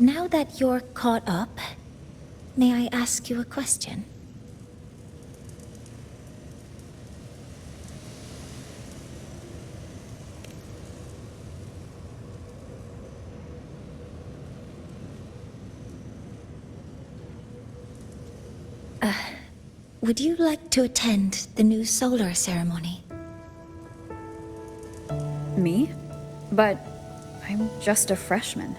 Now that you're caught up, may I ask you a question? Would you like to attend the new solar ceremony? Me? But I'm just a freshman.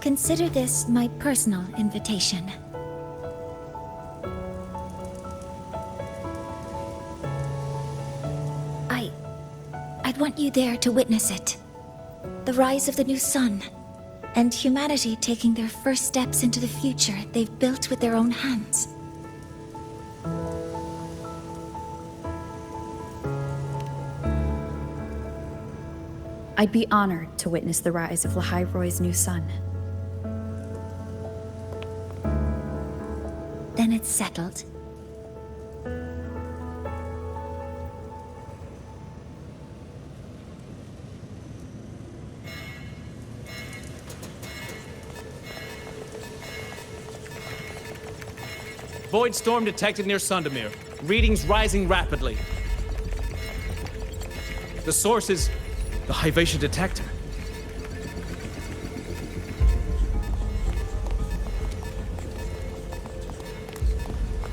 Consider this my personal invitation. I'd want you there to witness it. The rise of the new sun, and humanity taking their first steps into the future they've built with their own hands. I'd be honored to witness the rise of Lahai-Roi's new sun. Then it's settled. Void storm detected near Sundamir. Readings rising rapidly. The source is the Lahai-Roi detector.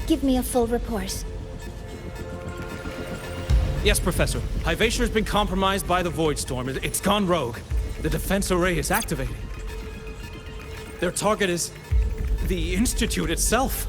Give me a full report. Yes, Professor. Lahai-Roi has been compromised by the Void Storm. It's gone rogue. The defense array is activated. Their target is the Institute itself.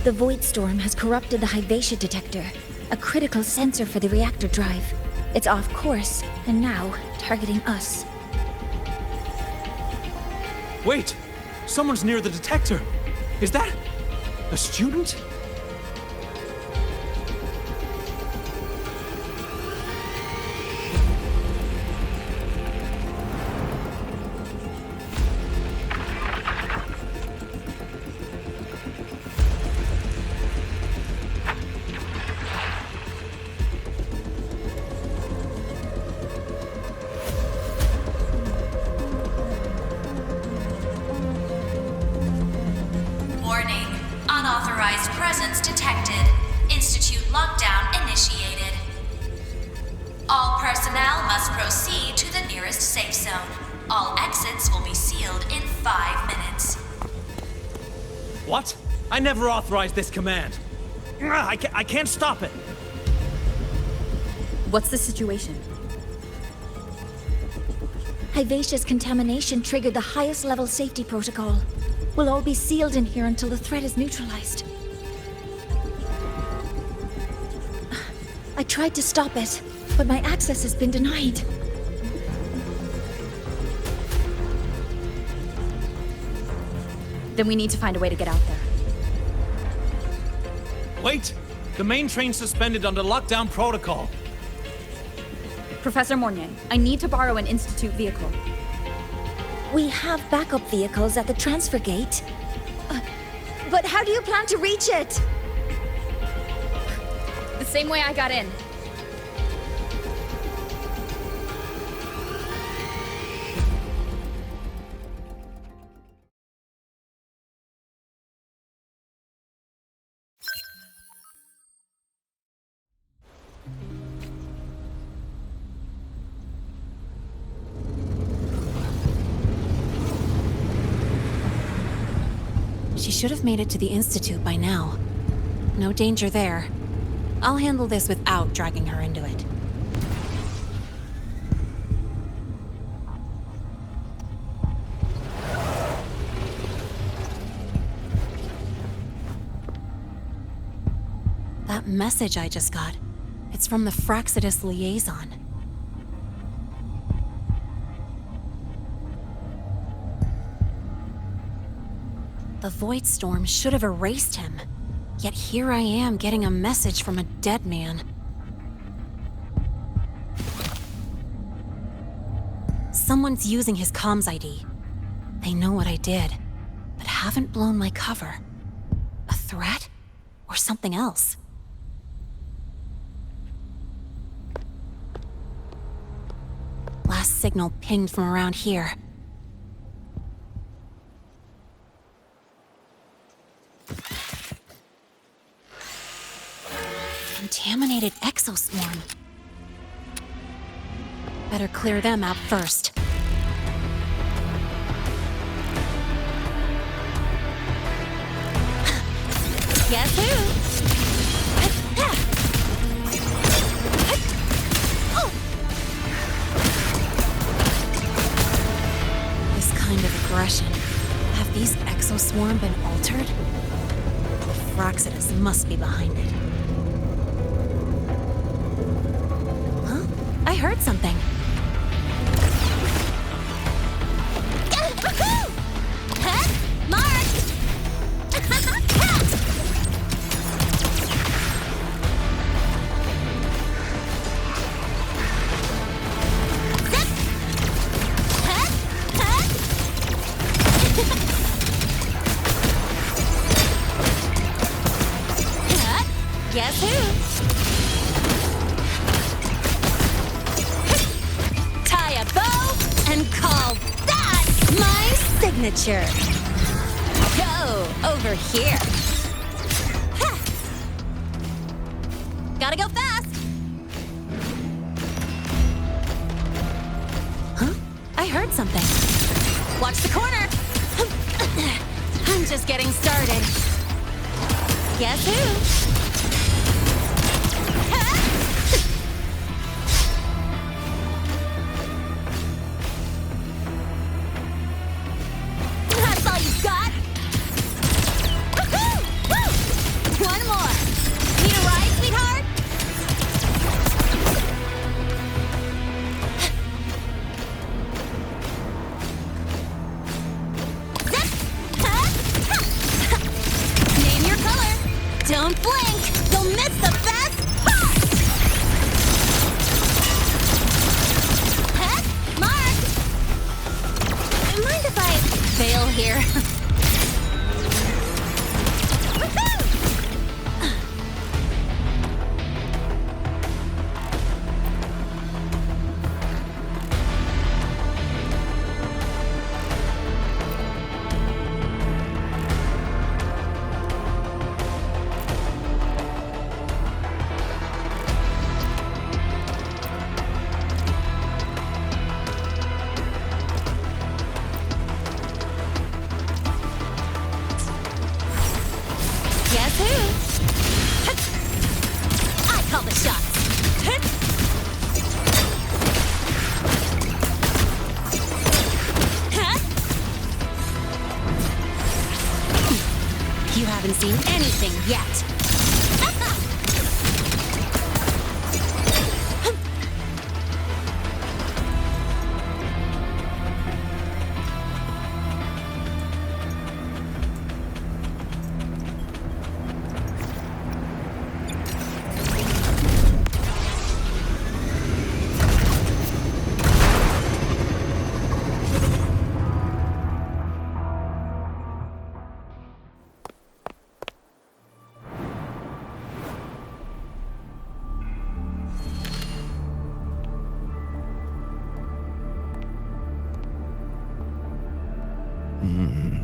The Void Storm has corrupted the Lahai-Roi detector, a critical sensor for the reactor drive. It's off course, and now targeting us. Wait! Someone's near the detector! Is that a student? Warning. Unauthorized presence detected. Institute lockdown initiated. All personnel must proceed to the nearest safe zone. All exits will be sealed in 5 minutes. What? I never authorized this command. I can't stop it. What's the situation? Lahai-Roi's contamination triggered the highest level safety protocol. We'll all be sealed in here until the threat is neutralized. I tried to stop it, but my access has been denied. Then we need to find a way to get out there. Wait! The main train's suspended under lockdown protocol. Professor Mornier, I need to borrow an Institute vehicle. We have backup vehicles at the transfer gate. But how do you plan to reach it? The same way I got in. She should have made it to the Institute by now. No danger there. I'll handle this without dragging her into it. That message I just got, it's from the Frostlands liaison. The Void Storm should have erased him. Yet here I am getting a message from a dead man. Someone's using his comms ID. They know what I did, but haven't blown my cover. A threat? Or something else? Last signal pinged from around here. Contaminated exoswarm. Better clear them out first. Guess who? This kind of aggression. Have these exoswarm been altered? Fraxidus must be behind it. Huh? I heard something. Guess who? Tie a bow and call that my signature. Go over here. Ha! Gotta go fast. Huh? I heard something. Watch the corner. I'm just getting started. Guess who? Don't blink! You'll miss the best part! Mark! Mind if I fail here? Guess who? I call the shots. You haven't seen anything yet.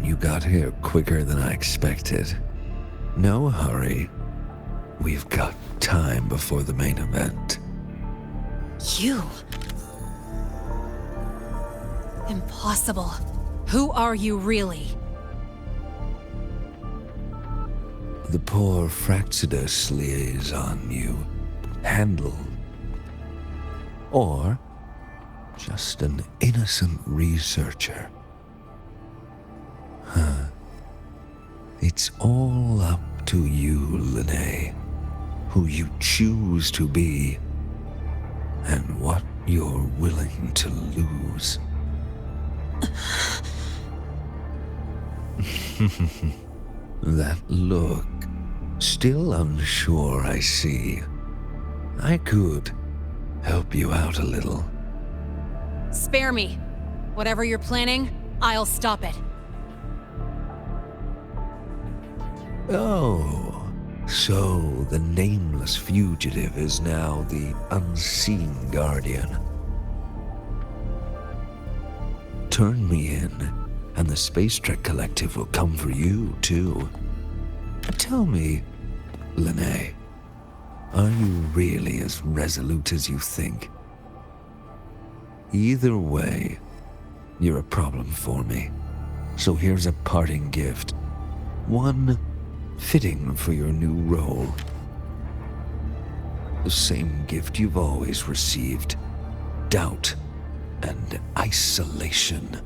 You got here quicker than I expected. No hurry. We've got time before the main event. You? Impossible. Who are you really? The poor Fraxidus liaison you handle. Or just an innocent researcher. It's all up to you, Lene, who you choose to be, and what you're willing to lose. That look, still unsure, I see. I could help you out a little. Spare me. Whatever you're planning, I'll stop it. Oh, so the nameless fugitive is now the unseen guardian. Turn me in, and the Space Trek Collective will come for you, too. Tell me, Lahai, are you really as resolute as you think? Either way, you're a problem for me. So here's a parting gift. One fitting for your new role. The same gift you've always received. Doubt and isolation.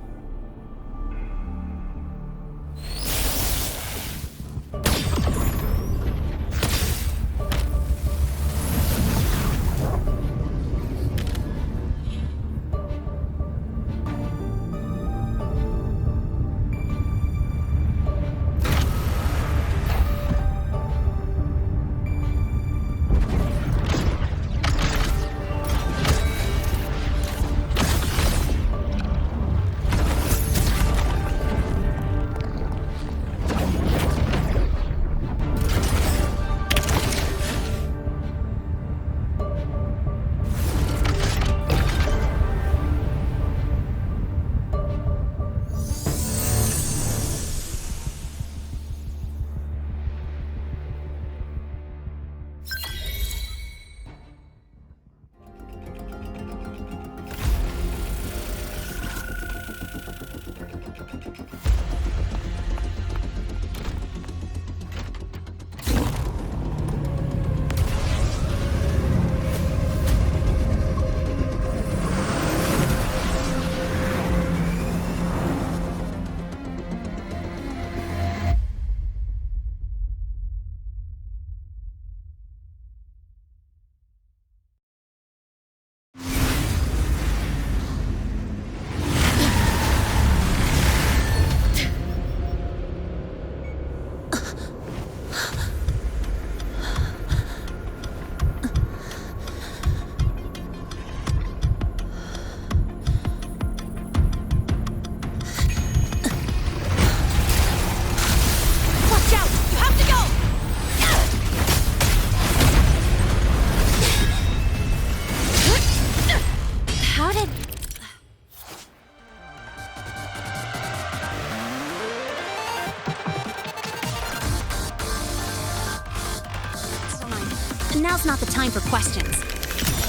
Now's not the time for questions.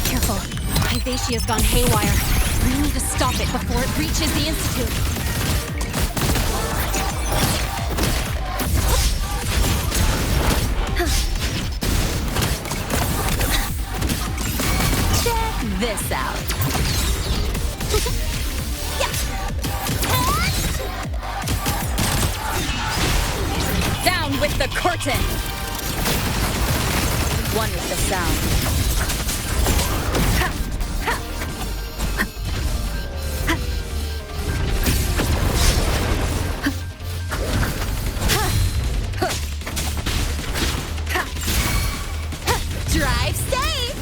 Careful. Hyvatia's gone haywire. We need to stop it before it reaches the Institute. Check this out. Down with the curtain! One with the sound. Drive safe!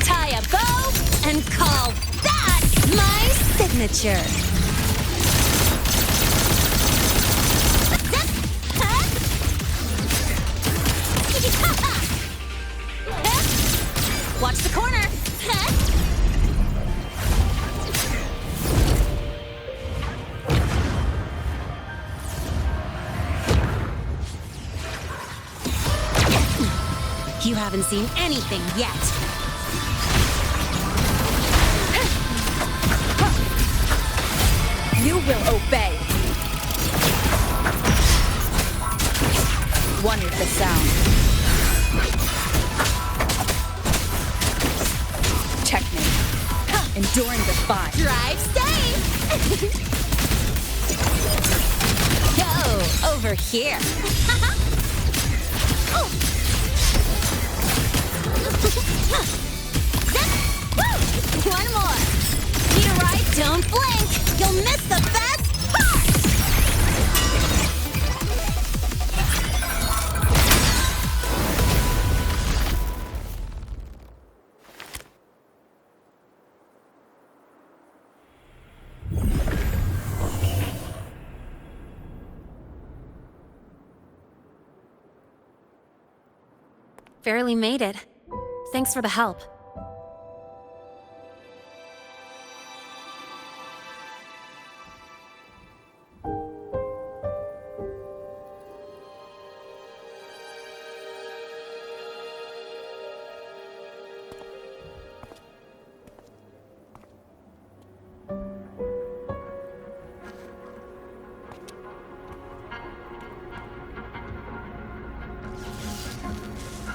Tie a bow and call that my signature. Watch the corner. You haven't seen anything yet. You will obey. One with the sound. Checkmate. Enduring the fight. Drive safe! Go over here. Woo! One more. Need a ride? Don't blink. You'll miss the best part. Barely made it. Thanks for the help.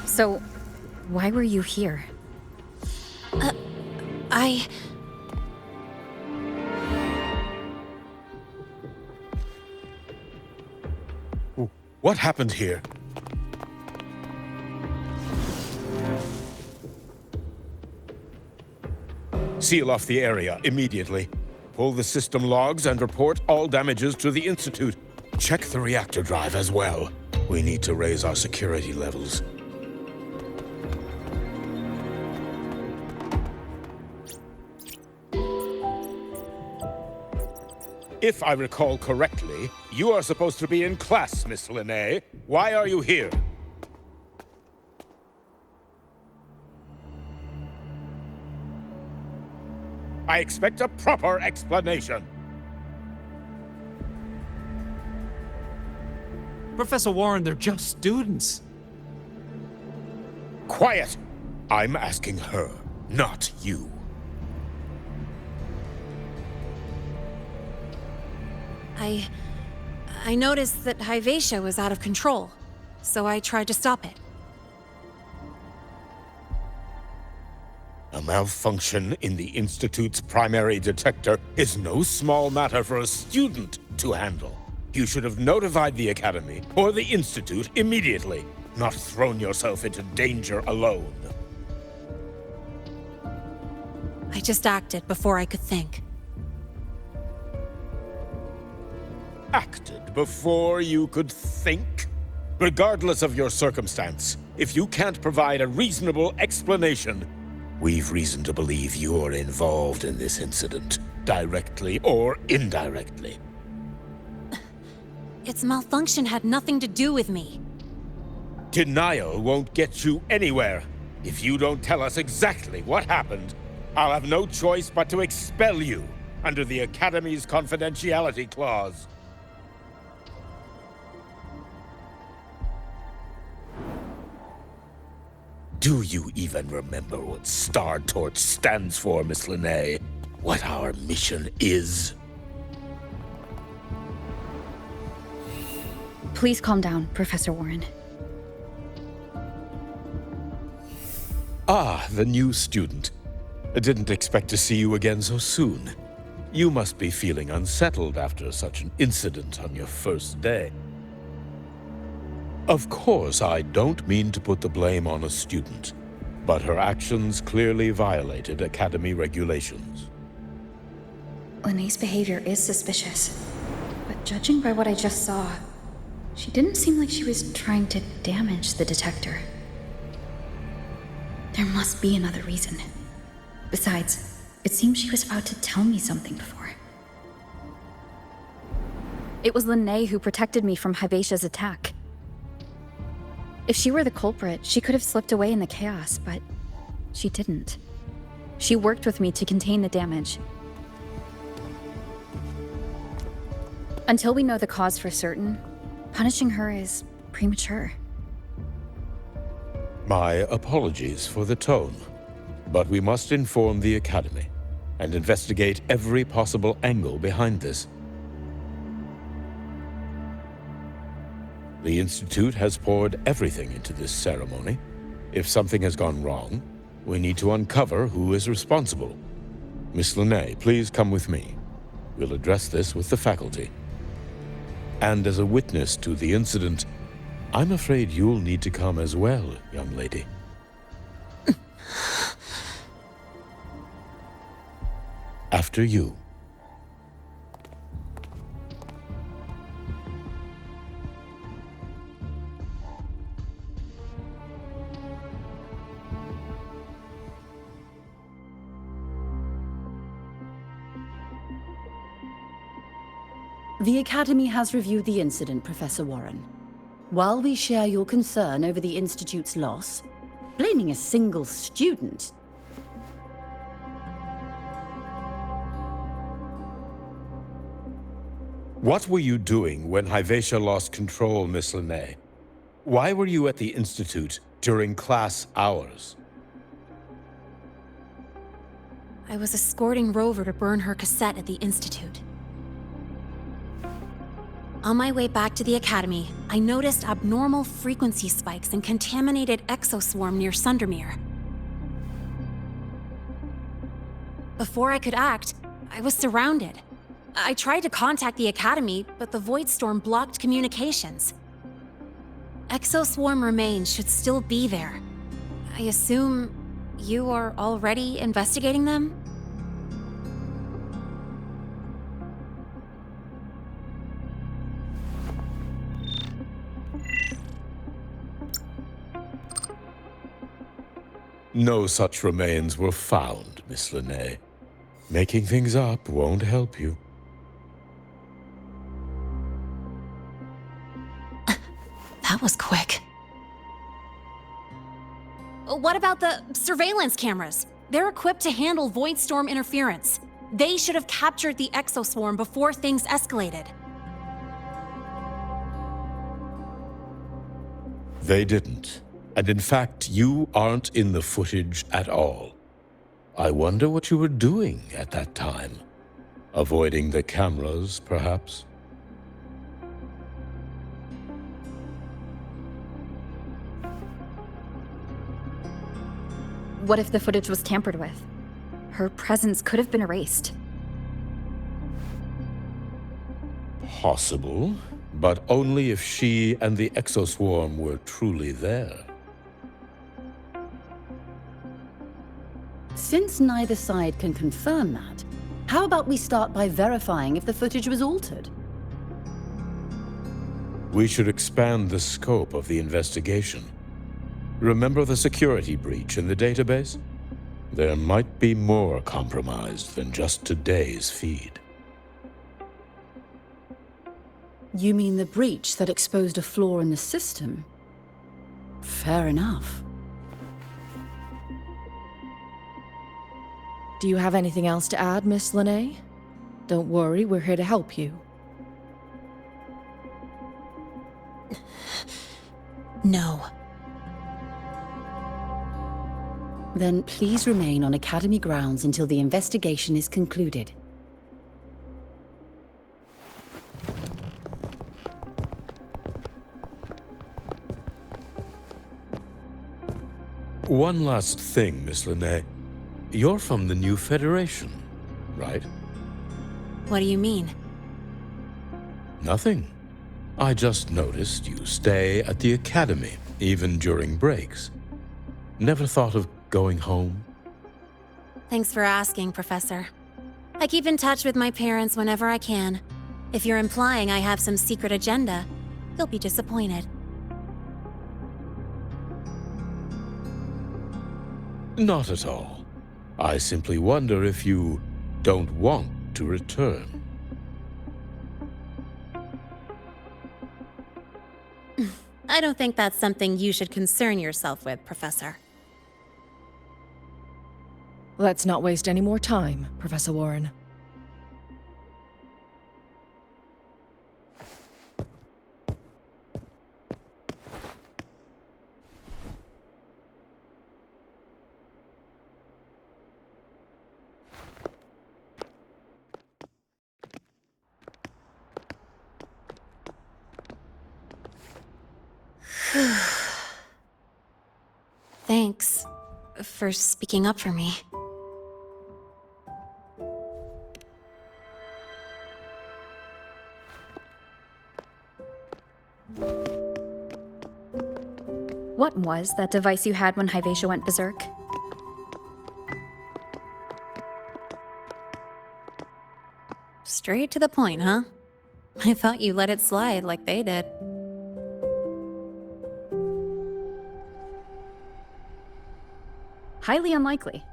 So, why were you here? What happened here? Seal off the area immediately. Pull the system logs and report all damages to the Institute. Check the reactor drive as well. We need to raise our security levels. If I recall correctly, you are supposed to be in class, Miss Linnae. Why are you here? I expect a proper explanation. Professor Warren, they're just students. Quiet! I'm asking her, not you. I noticed that Hyvatia was out of control, so I tried to stop it. A malfunction in the Institute's primary detector is no small matter for a student to handle. You should have notified the Academy or the Institute immediately, not thrown yourself into danger alone. I just acted before I could think. Acted before you could think? Regardless of your circumstance, if you can't provide a reasonable explanation, we've reason to believe you're involved in this incident, directly or indirectly. Its malfunction had nothing to do with me. Denial won't get you anywhere. If you don't tell us exactly what happened, I'll have no choice but to expel you under the Academy's confidentiality clause. Do you even remember what Star Torch stands for, Miss Linnae? What our mission is? Please calm down, Professor Warren. Ah, the new student. I didn't expect to see you again so soon. You must be feeling unsettled after such an incident on your first day. Of course, I don't mean to put the blame on a student, but her actions clearly violated Academy regulations. Linnae's behavior is suspicious, but judging by what I just saw, she didn't seem like she was trying to damage the detector. There must be another reason. Besides, it seems she was about to tell me something before. It was Linnae who protected me from Hyvatia's attack. If she were the culprit, she could have slipped away in the chaos, but she didn't. She worked with me to contain the damage. Until we know the cause for certain, punishing her is premature. My apologies for the tone, but we must inform the Academy and investigate every possible angle behind this. The Institute has poured everything into this ceremony. If something has gone wrong, we need to uncover who is responsible. Miss Linnae, please come with me. We'll address this with the faculty. And as a witness to the incident, I'm afraid you'll need to come as well, young lady. After you. The Academy has reviewed the incident, Professor Warren. While we share your concern over the Institute's loss, blaming a single student... What were you doing when Hyvatia lost control, Miss Lahai? Why were you at the Institute during class hours? I was escorting Rover to burn her cassette at the Institute. On my way back to the Academy, I noticed abnormal frequency spikes and contaminated exoswarm near Sundermere. Before I could act, I was surrounded. I tried to contact the Academy, but the Void Storm blocked communications. Exoswarm remains should still be there. I assume you are already investigating them? No such remains were found, Miss Lahai. Making things up won't help you. That was quick. What about the surveillance cameras? They're equipped to handle Void Storm interference. They should have captured the exoswarm before things escalated. They didn't. And in fact, you aren't in the footage at all. I wonder what you were doing at that time. Avoiding the cameras, perhaps? What if the footage was tampered with? Her presence could have been erased. Possible, but only if she and the exoswarm were truly there. Since neither side can confirm that, how about we start by verifying if the footage was altered? We should expand the scope of the investigation. Remember the security breach in the database? There might be more compromised than just today's feed. You mean the breach that exposed a flaw in the system? Fair enough. Do you have anything else to add, Miss Lahai? Don't worry, we're here to help you. No. Then please remain on Academy grounds until the investigation is concluded. One last thing, Miss Lahai. You're from the new Federation, right? What do you mean? Nothing. I just noticed you stay at the Academy, even during breaks. Never thought of going home? Thanks for asking, Professor. I keep in touch with my parents whenever I can. If you're implying I have some secret agenda, you'll be disappointed. Not at all. I simply wonder if you don't want to return. I don't think that's something you should concern yourself with, Professor. Let's not waste any more time, Professor Warren. Thanks for speaking up for me. What was that device you had when Hyvatia went berserk? Straight to the point, huh? I thought you let it slide like they did. Highly unlikely.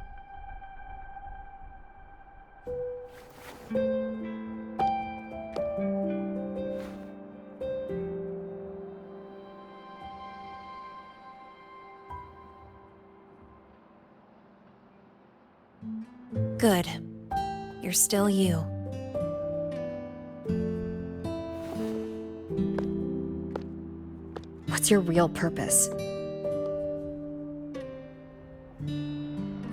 Good. You're still you. What's your real purpose?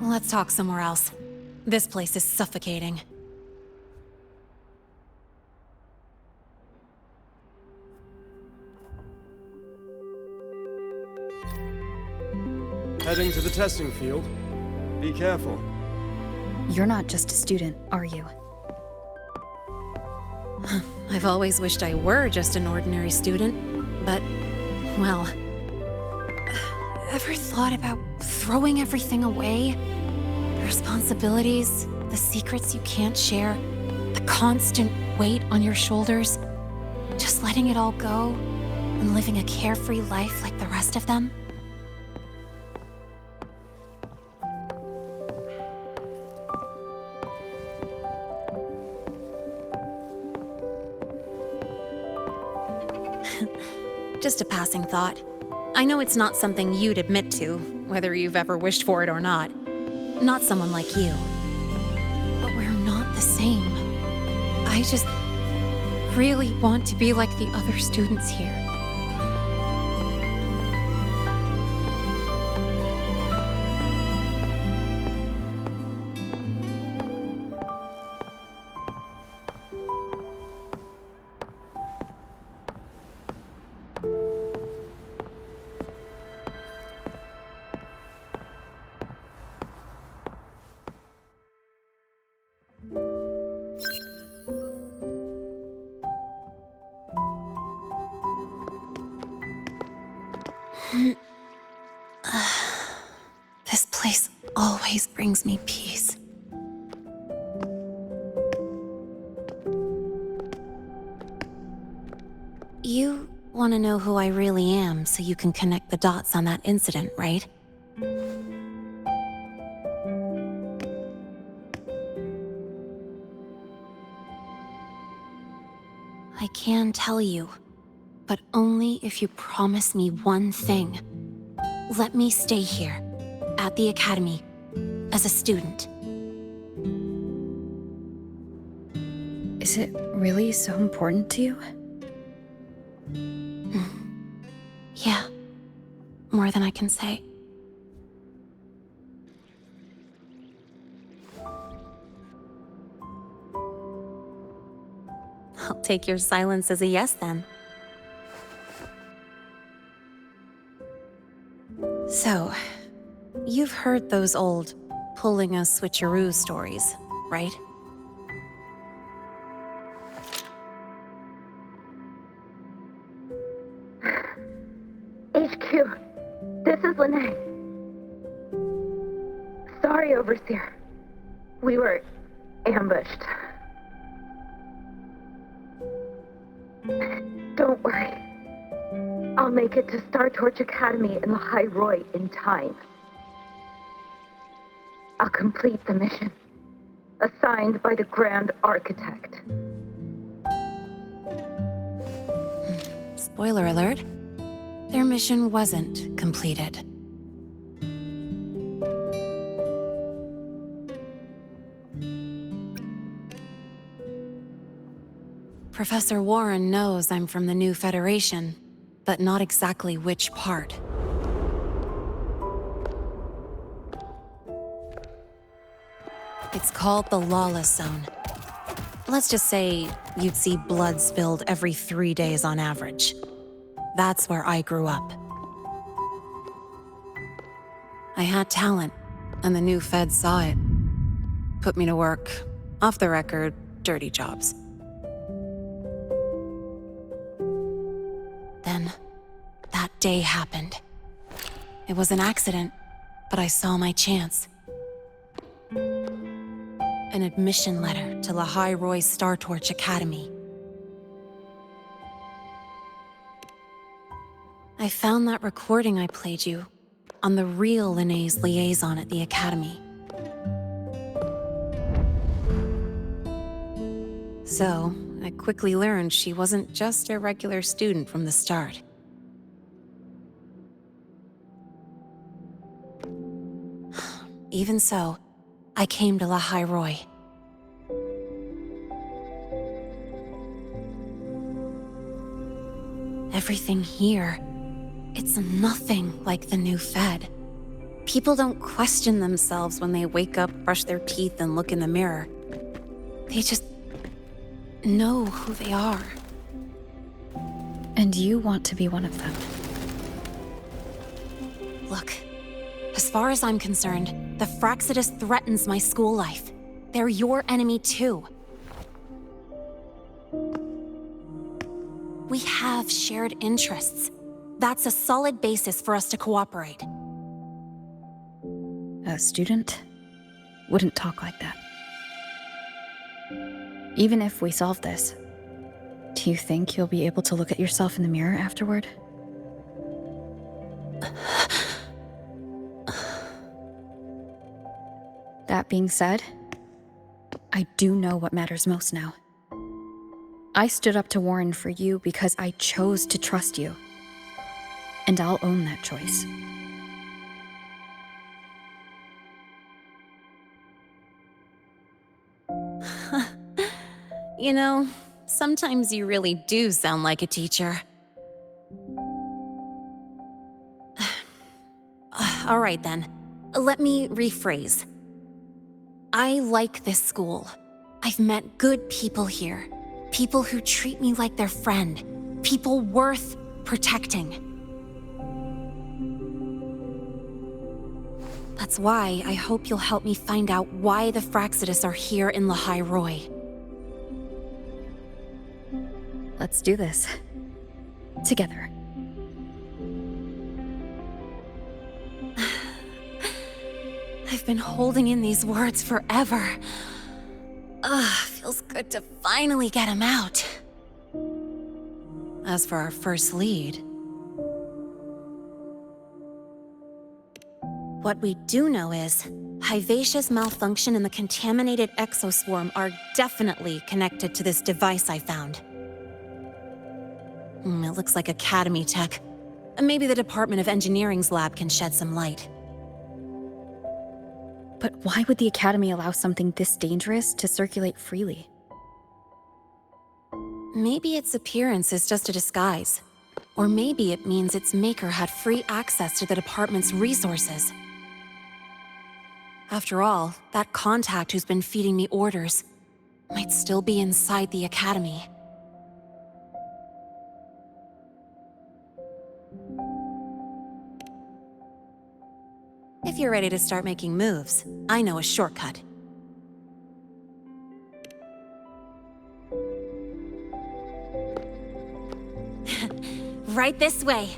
Let's talk somewhere else. This place is suffocating. Heading to the testing field. Be careful. You're not just a student, are you? I've always wished I were just an ordinary student, but, well... Ever thought about throwing everything away? The responsibilities, the secrets you can't share, the constant weight on your shoulders. Just letting it all go and living a carefree life like the rest of them? Just a passing thought. I know it's not something you'd admit to, whether you've ever wished for it or not. Not someone like you. But we're not the same. I just really want to be like the other students here. This place always brings me peace. You want to know who I really am so you can connect the dots on that incident, right? I can tell you, but only if you promise me one thing. Let me stay here, at the Academy, as a student. Is it really so important to you? Yeah, more than I can say. I'll take your silence as a yes, then. So, you've heard those old pulling a switcheroo stories, right? HQ, this is Lene. Sorry, Overseer. We were ambushed. Don't worry. I'll make it to Star Torch Academy in Lahai-Roi in time. I'll complete the mission, assigned by the Grand Architect. Spoiler alert, their mission wasn't completed. Professor Warren knows I'm from the new Federation, but not exactly which part. It's called the Lawless Zone. Let's just say you'd see blood spilled every 3 days on average. That's where I grew up. I had talent, and the new feds saw it. Put me to work, off the record, dirty jobs. Then, that day happened. It was an accident, but I saw my chance. an admission letter to Lahai-Roi Star Torch Academy. I found that recording I played you on the real Linné's liaison at the Academy. So, I quickly learned she wasn't just a regular student from the start. Even so, I came to Lahai-Roi. Everything here, it's nothing like the new Fed. People don't question themselves when they wake up, brush their teeth, and look in the mirror. They just know who they are. And you want to be one of them. Look, as far as I'm concerned, the Frostlands threatens my school life. They're your enemy too. We have shared interests. That's a solid basis for us to cooperate. A student wouldn't talk like that. Even if we solve this, do you think you'll be able to look at yourself in the mirror afterward? That being said, I do know what matters most now. I stood up to Warren for you because I chose to trust you. And I'll own that choice. You know, sometimes you really do sound like a teacher. All right then, let me rephrase. I like this school. I've met good people here. People who treat me like their friend. People worth protecting. That's why I hope you'll help me find out why the Frostlands are here in Lahai-Roi. Let's do this. Together. I've been holding in these words forever. Feels good to finally get them out. As for our first lead, what we do know is Hivacia's malfunction and the contaminated exoswarm are definitely connected to this device I found. It looks like Academy tech. Maybe the Department of Engineering's lab can shed some light. But why would the Academy allow something this dangerous to circulate freely? Maybe its appearance is just a disguise. Or maybe it means its maker had free access to the department's resources. After all, that contact who's been feeding me orders might still be inside the Academy. If you're ready to start making moves, I know a shortcut. Right this way.